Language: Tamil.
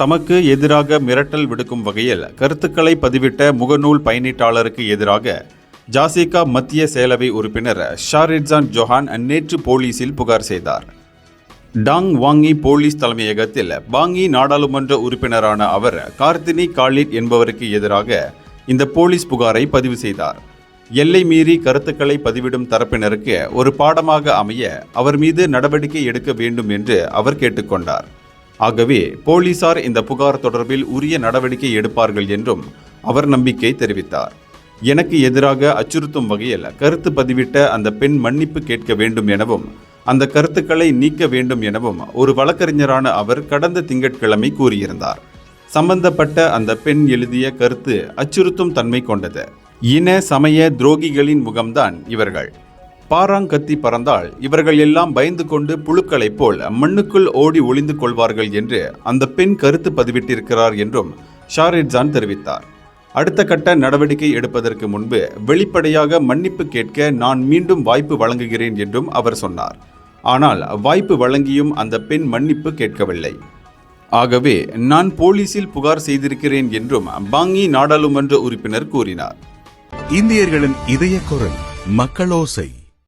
தமக்கு எதிராக மிரட்டல் விடுக்கும் வகையில் கருத்துக்களை பதிவிட்ட முகநூல் பயனீட்டாளருக்கு எதிராக ஜாசிகா மத்திய செயலவை உறுப்பினர் ஷாரிட்ஸான் ஜொஹான் நேற்று போலீசில் புகார் செய்தார். டாங் வாங்கி போலீஸ் தலைமையகத்தில் பாங்கி நாடாளுமன்ற உறுப்பினரான அவர் கார்த்தினி காலிட் என்பவருக்கு எதிராக இந்த போலீஸ் புகாரை பதிவு செய்தார். எல்லை மீறி கருத்துக்களை பதிவிடும் தரப்பினருக்கு ஒரு பாடமாக அமைய அவர் மீது நடவடிக்கை எடுக்க வேண்டும் என்று அவர் கேட்டுக்கொண்டார். ஆகவே போலீசார் இந்த புகார் தொடர்பில் உரிய நடவடிக்கை எடுப்பார்கள் என்றும் அவர் நம்பிக்கை தெரிவித்தார். எனக்கு எதிராக அச்சுறுத்தும் வகையில் கருத்து பதிவிட்ட அந்த பெண் மன்னிப்பு கேட்க வேண்டும் எனவும் அந்த கருத்துக்களை நீக்க வேண்டும் எனவும் ஒரு வழக்கறிஞரான அவர் கடந்த திங்கட்கிழமை கூறியிருந்தார். சம்பந்தப்பட்ட அந்த பெண் எழுதிய கருத்து அச்சுறுத்தும் தன்மை கொண்டது. இன சமய துரோகிகளின் முகம்தான் இவர்கள். பாராங்கத்தி பறந்தால் இவர்கள் எல்லாம் பயந்து கொண்டு புழுக்களைப் போல் மண்ணுக்குள் ஓடி ஒளிந்து கொள்வார்கள் என்று அந்த பெண் கருத்து பதிவிட்டிருக்கிறார் என்றும் ஷாரிட்ஸான் தெரிவித்தார். அடுத்த கட்ட நடவடிக்கை எடுப்பதற்கு முன்பு வெளிப்படையாக மன்னிப்பு கேட்க நான் மீண்டும் வாய்ப்பு வழங்குகிறேன் என்றும் அவர் சொன்னார். ஆனால் வாய்ப்பு வழங்கியும் அந்த பெண் மன்னிப்பு கேட்கவில்லை. ஆகவே நான் போலீசில் புகார் செய்திருக்கிறேன் என்றும் பாங்கி நாடாளுமன்ற உறுப்பினர் கூறினார். இந்தியர்களின் இதய குரல் மக்களோசை.